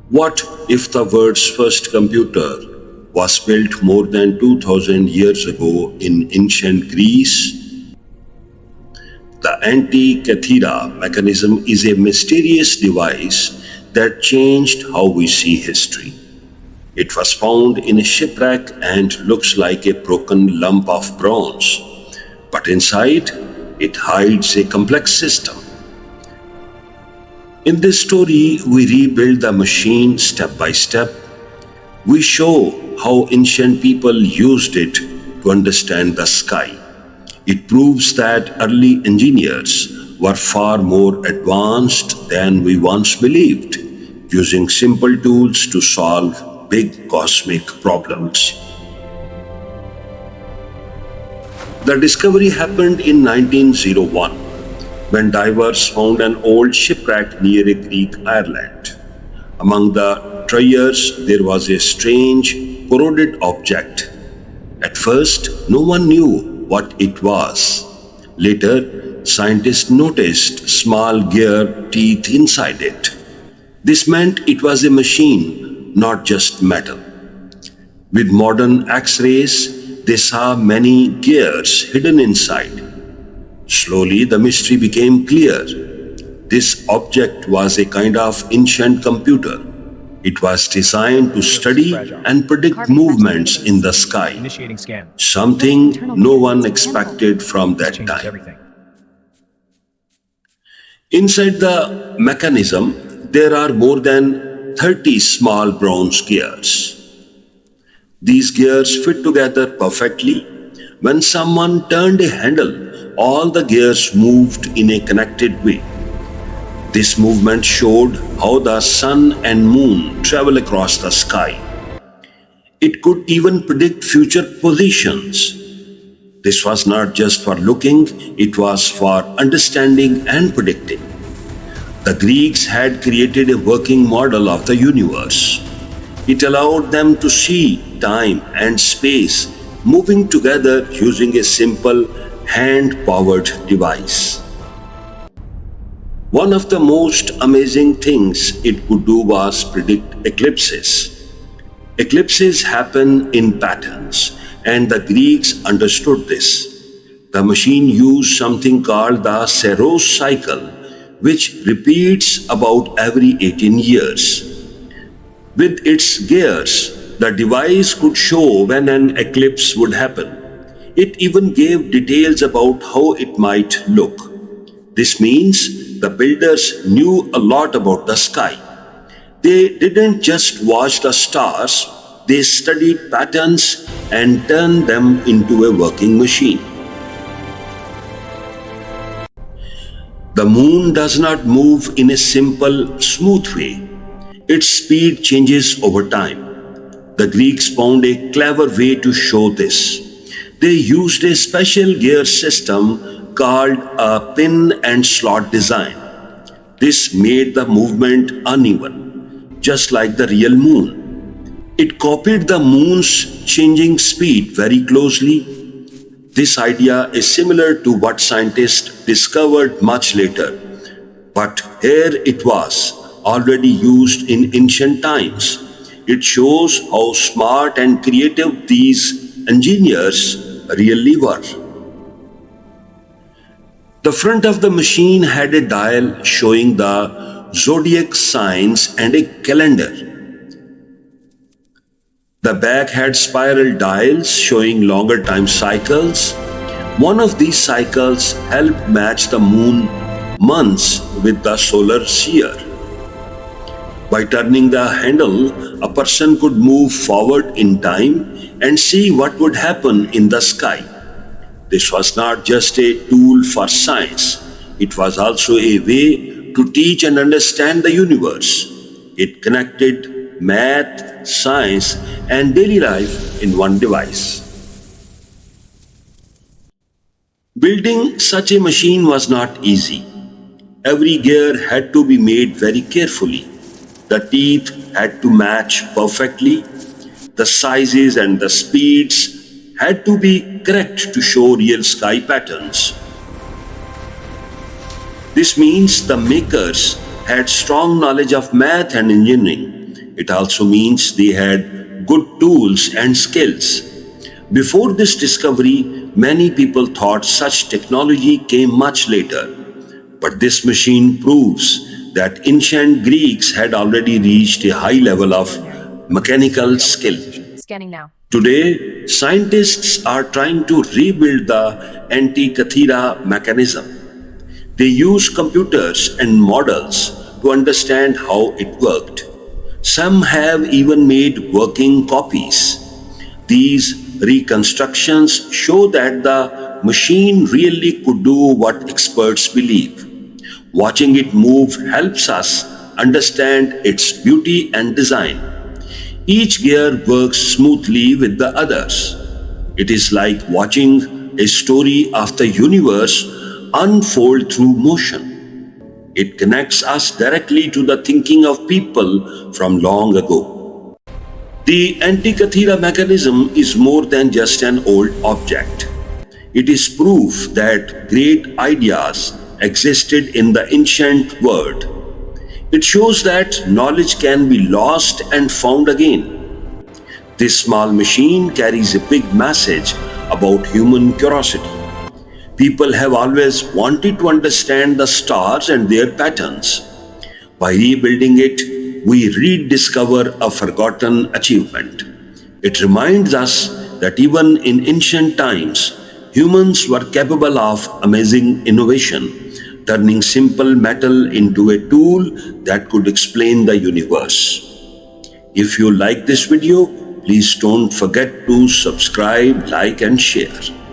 What if the world's first computer was built more than 2000 years ago in ancient Greece? The Antikythera Mechanism is a mysterious device that changed how we see history. It was found in a shipwreck and looks like a broken lump of bronze, but inside it hides a complex system. In this story, we rebuild the machine step by step. We show how ancient people used it to understand the sky. It proves that early engineers were far more advanced than we once believed, using simple tools to solve big cosmic problems. The discovery happened in 1901 when divers found an old shipwreck near a Greek island. Among the treasures, there was a strange, corroded object. At first, no one knew what it was. Later, scientists noticed small gear teeth inside it. This meant it was a machine, not just metal. With modern X-rays, they saw many gears hidden inside. Slowly, the mystery became clear. This object was a kind of ancient computer. It was designed to study and predict movements in the sky, something no one expected from that time. Inside the mechanism, there are more than 30 small bronze gears. These gears fit together perfectly. When someone turned a handle, all the gears moved in a connected way. This movement showed how the sun and moon travel across the sky. It could even predict future positions. This was not just for looking, it was for understanding and predicting. The Greeks had created a working model of the universe. It allowed them to see time and space moving together using a simple hand-powered device. One of the most amazing things it could do was predict eclipses. Eclipses happen in patterns, and the Greeks understood this. The machine used something called the Saros cycle, which repeats about every 18 years. With its gears, the device could show when an eclipse would happen. It even gave details about how it might look. This means the builders knew a lot about the sky. They didn't just watch the stars, they studied patterns and turned them into a working machine. The moon does not move in a simple, smooth way. Its speed changes over time. The Greeks found a clever way to show this. They used a special gear system called a pin and slot design. This made the movement uneven, just like the real moon. It copied the moon's changing speed very closely. This idea is similar to what scientists discovered much later, but here it was, already used in ancient times. It shows how smart and creative these engineers really were. The front of the machine had a dial showing the zodiac signs and a calendar. The back had spiral dials showing longer time cycles. One of these cycles helped match the moon months with the solar year. By turning the handle, a person could move forward in time and see what would happen in the sky. This was not just a tool for science, it was also a way to teach and understand the universe. It connected math, science, and daily life in one device. Building such a machine was not easy. Every gear had to be made very carefully. The teeth had to match perfectly. The sizes and the speeds had to be correct to show real sky patterns. This means the makers had strong knowledge of math and engineering. It also means they had good tools and skills. Before this discovery, many people thought such technology came much later. But this machine proves that ancient Greeks had already reached a high level of mechanical skill. Scanning now. Today, scientists are trying to rebuild the Antikythera mechanism. They use computers and models to understand how it worked. Some have even made working copies. These reconstructions show that the machine really could do what experts believe. Watching it move helps us understand its beauty and design. Each gear works smoothly with the others. It is like watching a story of the universe unfold through motion. It connects us directly to the thinking of people from long ago. The Antikythera mechanism is more than just an old object. It is proof that great ideas existed in the ancient world. It shows that knowledge can be lost and found again. This small machine carries a big message about human curiosity. People have always wanted to understand the stars and their patterns. By rebuilding it, we rediscover a forgotten achievement. It reminds us that even in ancient times, humans were capable of amazing innovation, turning simple metal into a tool that could explain the universe. If you like this video, please don't forget to subscribe, like, and share.